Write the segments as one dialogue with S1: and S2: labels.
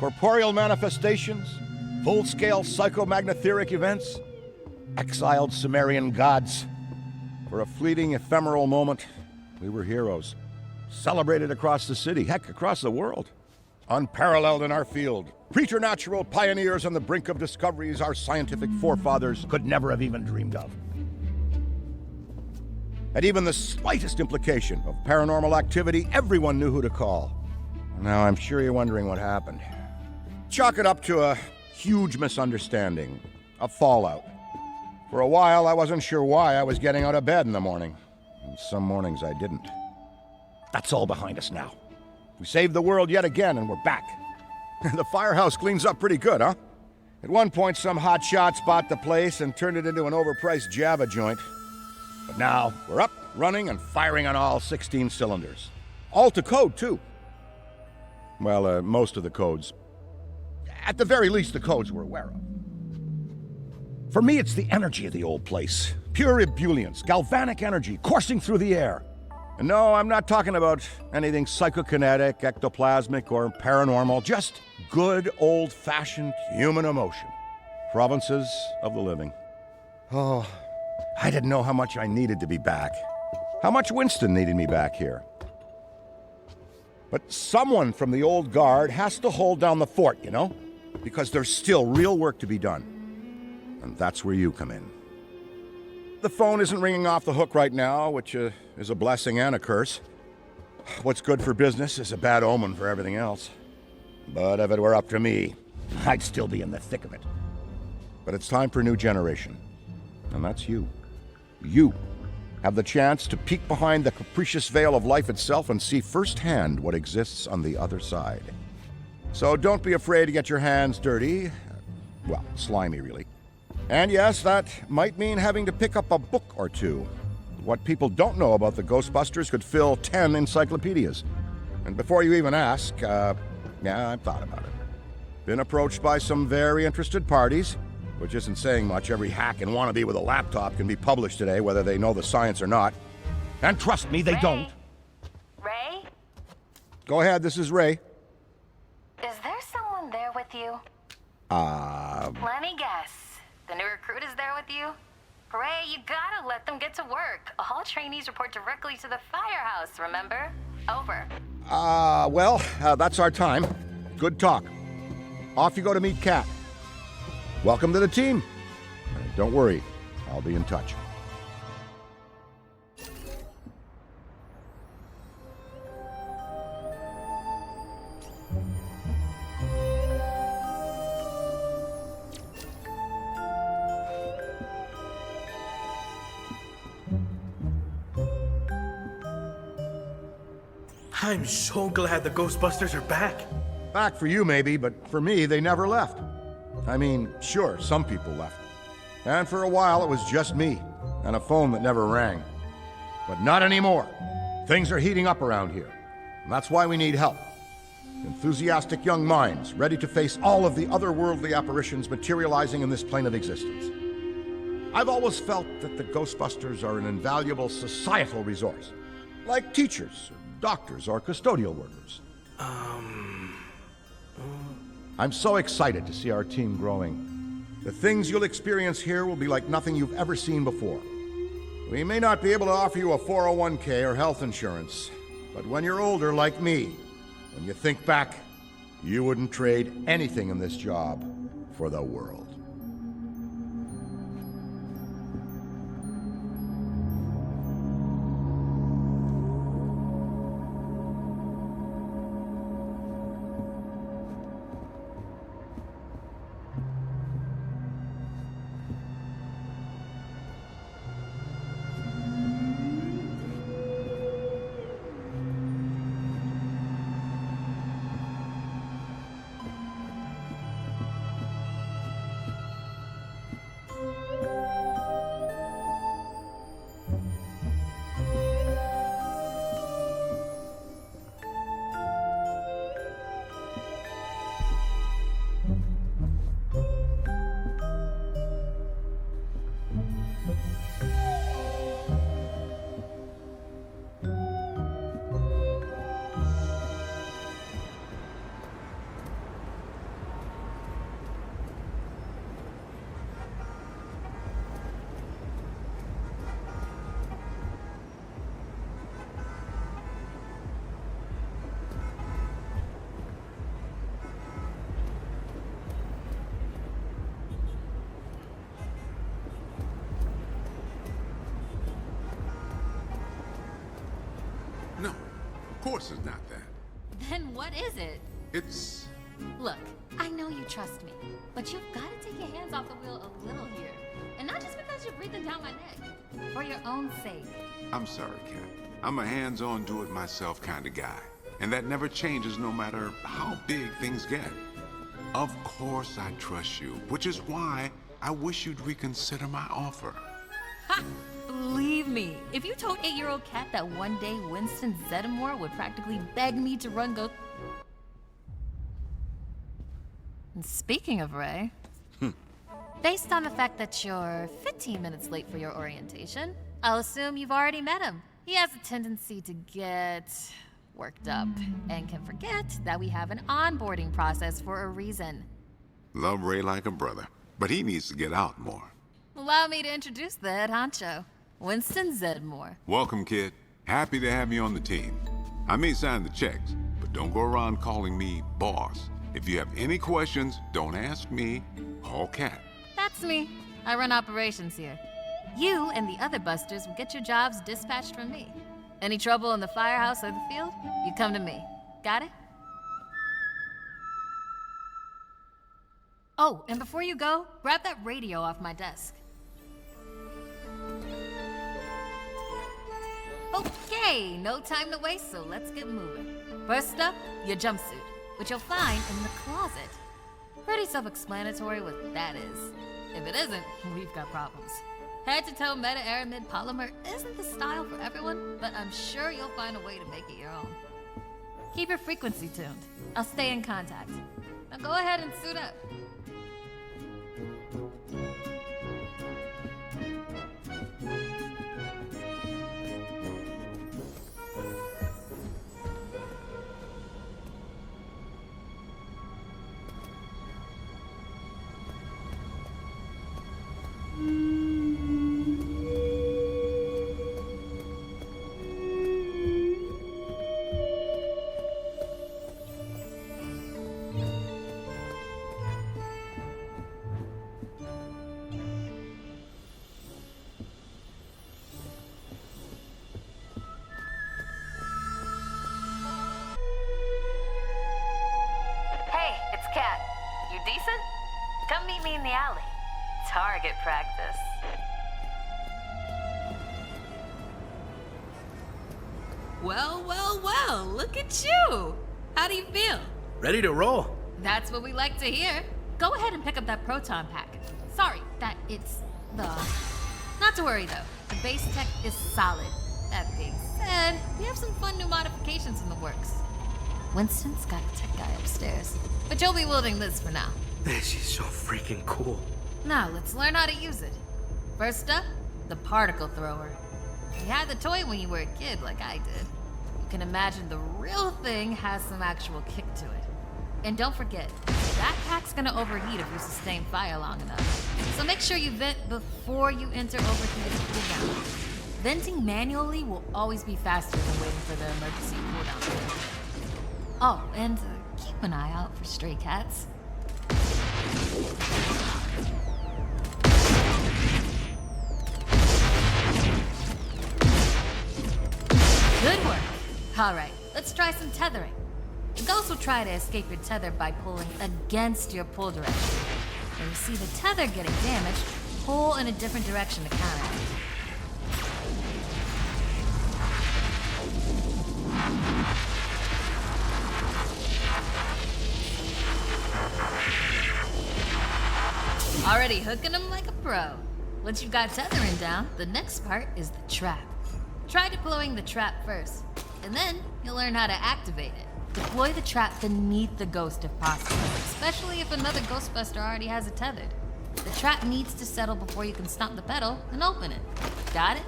S1: corporeal manifestations, full-scale psychomagnotheric events, exiled Sumerian gods. For a fleeting, ephemeral moment, we were heroes, celebrated across the city, heck, across the world. Unparalleled in our field, preternatural pioneers on the brink of discoveries our scientific forefathers could never have even dreamed of. At even the slightest implication of paranormal activity, everyone knew who to call. Now, I'm sure you're wondering what happened. Chalk it up to a huge misunderstanding, a fallout. For a while, I wasn't sure why I was getting out of bed in the morning. And some mornings I didn't. That's all behind us now. We saved the world yet again, and we're back. The firehouse cleans up pretty good, huh? At one point, some hotshot bought the place and turned it into an overpriced Java joint. But now, we're up, running, and firing on all 16 cylinders. All to code, too. Well, most of the codes. At the very least, the codes we're aware of. For me, it's the energy of the old place. Pure ebullience, galvanic energy coursing through the air. And no, I'm not talking about anything psychokinetic, ectoplasmic, or paranormal. Just good, old-fashioned human emotion. Provinces of the living. Oh, I didn't know how much I needed to be back. How much Winston needed me back here. But someone from the old guard has to hold down the fort, you know? Because there's still real work to be done. And that's where you come in. The phone isn't ringing off the hook right now, which is a blessing and a curse. What's good for business is a bad omen for everything else. But if it were up to me, I'd still be in the thick of it. But it's time for a new generation. And that's you. You have the chance to peek behind the capricious veil of life itself and see firsthand what exists on the other side. So don't be afraid to get your hands dirty. Well, slimy, really. And yes, that might mean having to pick up a book or two. What people don't know about the Ghostbusters could fill 10 encyclopedias. And before you even ask, yeah, I've thought about it. Been approached by some very interested parties, which isn't saying much. Every hack and wannabe with a laptop can be published today, whether they know the science or not. And trust me, they don't.
S2: Ray?
S1: Go ahead, this is Ray.
S2: Is there someone there with you? Let me guess. The new recruit is there with you? Ray, you gotta let them get to work. All trainees report directly to the firehouse, remember? Over.
S1: Well, that's our time. Good talk. Off you go to meet Kat. Welcome to the team. Don't worry, I'll be in touch.
S3: I'm so glad the Ghostbusters are back.
S1: Back for you, maybe, but for me, they never left. I mean, sure, some people left. And for a while, it was just me, and a phone that never rang. But not anymore. Things are heating up around here, and that's why we need help. Enthusiastic young minds, ready to face all of the otherworldly apparitions materializing in this plane of existence. I've always felt that the Ghostbusters are an invaluable societal resource, like teachers, doctors, or custodial workers. I'm so excited to see our team growing. The things you'll experience here will be like nothing you've ever seen before. We may not be able to offer you a 401k or health insurance, but when you're older like me, when you think back, you wouldn't trade anything in this job for the world.
S4: course it's not that.
S2: Then what is it?
S4: It's...
S2: Look, I know you trust me, but you've got to take your hands off the wheel a little here. And not just because you're breathing down my neck. For your own sake.
S4: I'm sorry, Kat. I'm a hands-on, do-it-myself kind of guy. And that never changes no matter how big things get. Of course I trust you, which is why I wish you'd reconsider my offer.
S2: Ha! Believe me, if you told 8-year-old Kat that one day Winston Zeddemore would practically beg me to run go... And speaking of Ray, based on the fact that you're 15 minutes late for your orientation, I'll assume you've already met him. He has a tendency to get worked up and can forget that we have an onboarding process for a reason.
S4: Love Ray like a brother, but he needs to get out more.
S2: Allow me to introduce the head honcho, Winston Zeddemore.
S4: Welcome, kid. Happy to have you on the team. I may sign the checks, but don't go around calling me boss. If you have any questions, don't ask me, call Kat.
S2: That's me. I run operations here. You and the other busters will get your jobs dispatched from me. Any trouble in the firehouse or the field, you come to me. Got it? Oh, and before you go, grab that radio off my desk. Okay, no time to waste, so let's get moving. First up, your jumpsuit, which you'll find in the closet. Pretty self-explanatory what that is. If it isn't, we've got problems. Head-to-toe meta-aramid polymer isn't the style for everyone, but I'm sure you'll find a way to make it your own. Keep your frequency tuned. I'll stay in contact. Now go ahead and suit up. Kat, you decent? Come meet me in the alley. Target practice. Well, well, well, look at you. How do you feel?
S3: Ready to roll.
S2: That's what we like to hear. Go ahead and pick up that proton pack. Sorry, that it's the... Not to worry though, the base tech is solid. That being said, we have some fun new modifications in the works. Winston's got a tech guy upstairs, but you'll be wielding this for now.
S3: Man, she's so freaking cool.
S2: Now, let's learn how to use it. First up, the particle thrower. You had the toy when you were a kid, like I did. You can imagine the real thing has some actual kick to it. And don't forget, that pack's gonna overheat if you sustain fire long enough. So make sure you vent before you enter overheated cooldown. Venting manually will always be faster than waiting for the emergency cooldown. Oh, and keep an eye out for stray cats. Good work. All right, let's try some tethering. The ghost will try to escape your tether by pulling against your pull direction. When you see the tether getting damaged, pull in a different direction to counteract. Already hooking them like a pro. Once you've got tethering down, the next part is the trap. Try deploying the trap first, and then you'll learn how to activate it. Deploy the trap beneath the ghost if possible, especially if another Ghostbuster already has it tethered. The trap needs to settle before you can stomp the pedal and open it. Got it?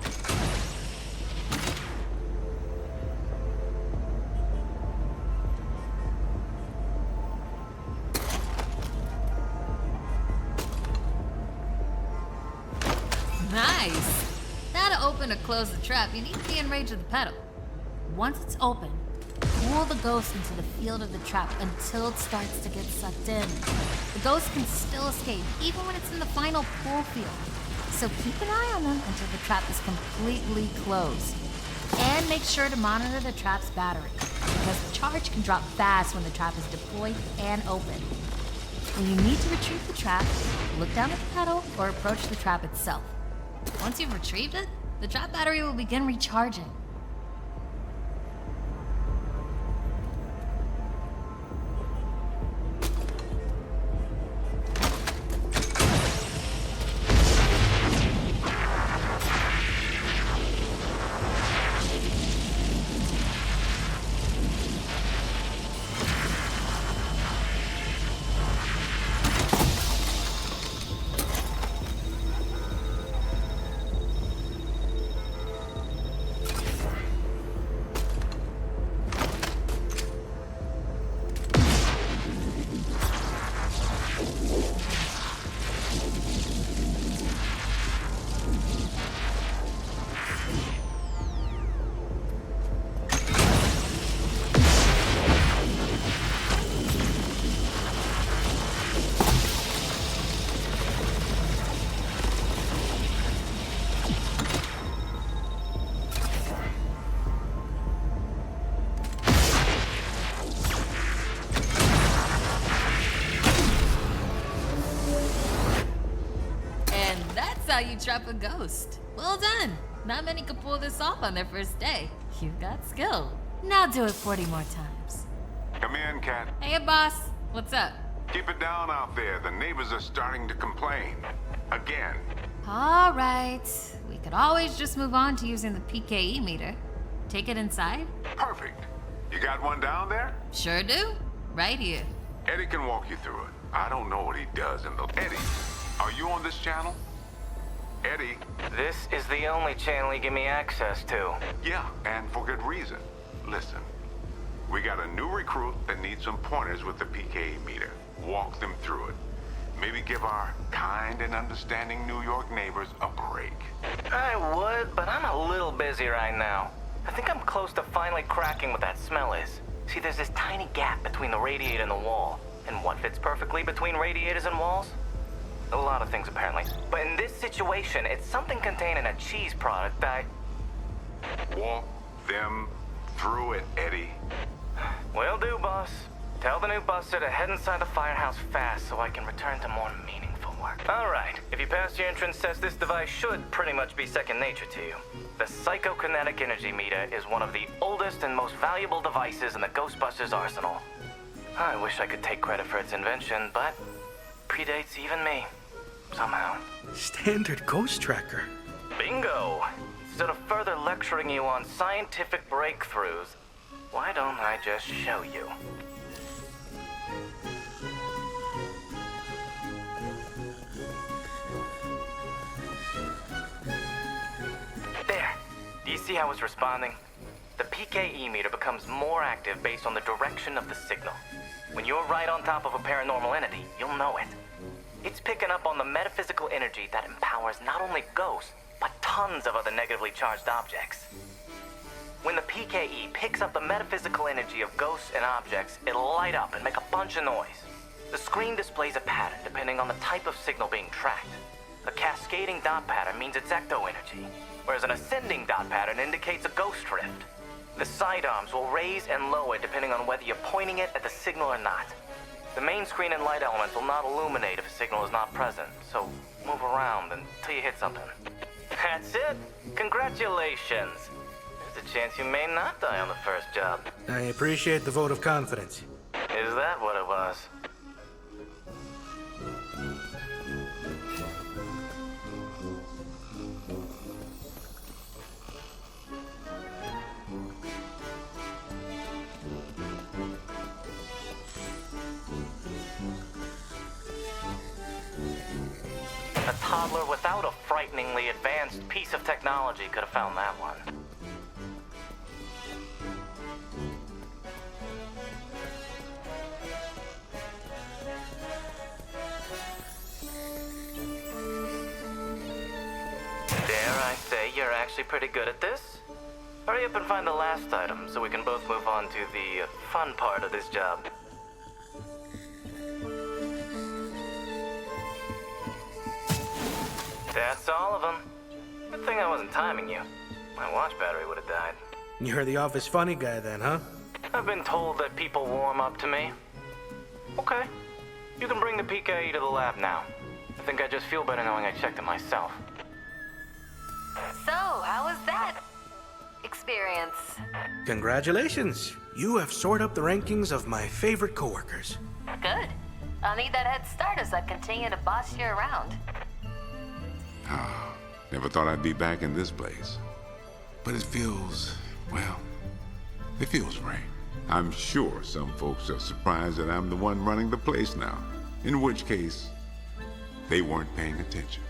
S2: Nice! Now to open or close the trap, you need to be in range of the pedal. Once it's open, pull the ghost into the field of the trap until it starts to get sucked in. The ghost can still escape, even when it's in the final pull field. So keep an eye on them until the trap is completely closed. And make sure to monitor the trap's battery, because the charge can drop fast when the trap is deployed and open. When you need to retrieve the trap, look down at the pedal or approach the trap itself. Once you've retrieved it, the trap battery will begin recharging. How you trap a ghost. Well done. Not many could pull this off on their first day. You've got skill. Now do it 40 more times.
S4: Come in, Cat.
S2: Hey, boss. What's up?
S4: Keep it down out there. The neighbors are starting to complain. Again.
S2: All right. We could always just move on to using the PKE meter. Take it inside?
S4: Perfect. You got one down there?
S2: Sure do. Right here.
S4: Eddie can walk you through it. I don't know what he does in the... Eddie, are you on this channel? Eddie?
S5: This is the only channel you give me access to.
S4: Yeah, and for good reason. Listen, we got a new recruit that needs some pointers with the PKE meter. Walk them through it. Maybe give our kind and understanding New York neighbors a break.
S5: I would, but I'm a little busy right now. I think I'm close to finally cracking what that smell is. See, there's this tiny gap between the radiator and the wall. And what fits perfectly between radiators and walls? A lot of things, apparently. But in this situation, it's something containing a cheese product that...
S4: Walk them through it, Eddie.
S5: Will do, boss. Tell the new buster to head inside the firehouse fast so I can return to more meaningful work. All right. If you pass your entrance test, this device should pretty much be second nature to you. The psychokinetic energy meter is one of the oldest and most valuable devices in the Ghostbusters arsenal. I wish I could take credit for its invention, but predates even me. Somehow.
S3: Standard ghost tracker.
S5: Bingo! Instead of further lecturing you on scientific breakthroughs, why don't I just show you? There. Do you see how it's responding? The PKE meter becomes more active based on the direction of the signal. When you're right on top of a paranormal entity, you'll know it. It's picking up on the metaphysical energy that empowers not only ghosts, but tons of other negatively charged objects. When the PKE picks up the metaphysical energy of ghosts and objects, it'll light up and make a bunch of noise. The screen displays a pattern depending on the type of signal being tracked. A cascading dot pattern means it's ecto energy, whereas an ascending dot pattern indicates a ghost drift. The sidearms will raise and lower depending on whether you're pointing it at the signal or not. The main screen and light elements will not illuminate if a signal is not present, so move around until you hit something. That's it! Congratulations! There's a chance you may not die on the first job.
S3: I appreciate the vote of confidence.
S5: Is that what it was? A toddler without a frighteningly advanced piece of technology could have found that one. Dare I say you're actually pretty good at this? Hurry up and find the last item so we can both move on to the fun part of this job. That's all of them. Good thing I wasn't timing you. My watch battery would have died.
S3: You're the office funny guy then, huh?
S5: I've been told that people warm up to me. Okay. You can bring the PKE to the lab now. I think I just feel better knowing I checked it myself.
S2: So, how was that experience?
S3: Congratulations. You have soared up the rankings of my favorite coworkers.
S2: Good. I'll need that head start as I continue to boss you around.
S4: Never thought I'd be back in this place. But it feels, well, it feels right. I'm sure some folks are surprised that I'm the one running the place now. In which case, they weren't paying attention.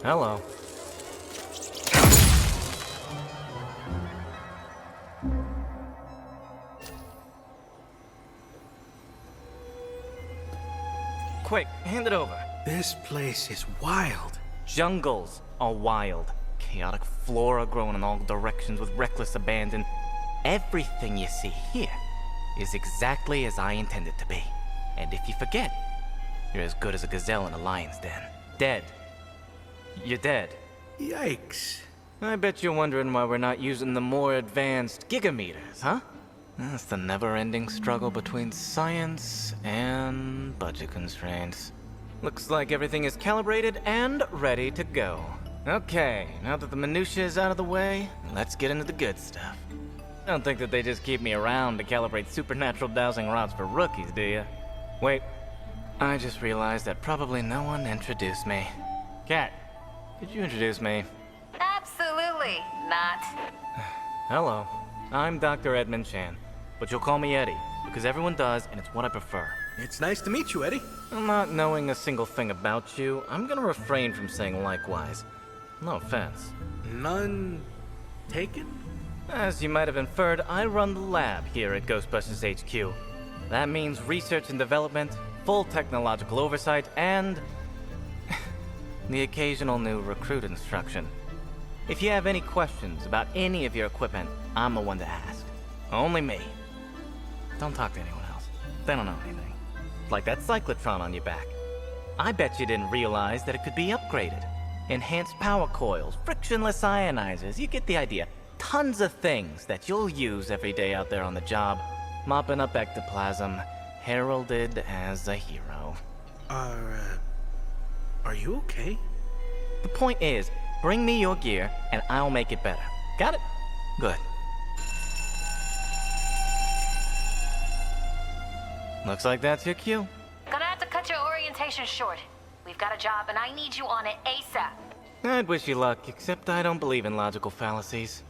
S5: Hello. Quick, hand it over.
S3: This place is wild.
S5: Jungles are wild. Chaotic flora growing in all directions with reckless abandon. Everything you see here is exactly as I intended to be. And if you forget, you're as good as a gazelle in a lion's den. Dead. You're dead.
S3: Yikes.
S5: I bet you're wondering why we're not using the more advanced gigameters, huh? That's the never-ending struggle between science and budget constraints. Looks like everything is calibrated and ready to go. Okay, now that the minutiae is out of the way, let's get into the good stuff. Don't think that they just keep me around to calibrate supernatural dowsing rods for rookies, do you? Wait, I just realized that probably no one introduced me. Cat, could you introduce me?
S2: Absolutely not.
S5: Hello, I'm Dr. Edmund Chan, but you'll call me Eddie, because everyone does, and it's what I prefer.
S3: It's nice to meet you, Eddie.
S5: Not knowing a single thing about you, I'm gonna refrain from saying likewise. No offense.
S3: None taken?
S5: As you might have inferred, I run the lab here at Ghostbusters HQ. That means research and development, full technological oversight, and the occasional new recruit instruction. If you have any questions about any of your equipment, I'm the one to ask. Only me. Don't talk to anyone else. They don't know anything. Like that cyclotron on your back. I bet you didn't realize that it could be upgraded. Enhanced power coils, frictionless ionizers, you get the idea. Tons of things that you'll use every day out there on the job. Mopping up ectoplasm, heralded as a hero.
S3: Are you okay?
S5: The point is, bring me your gear and I'll make it better. Got it? Good. Looks like that's your cue.
S2: Gonna have to cut your orientation short. We've got a job and I need you on it ASAP.
S5: I'd wish you luck, except I don't believe in logical fallacies.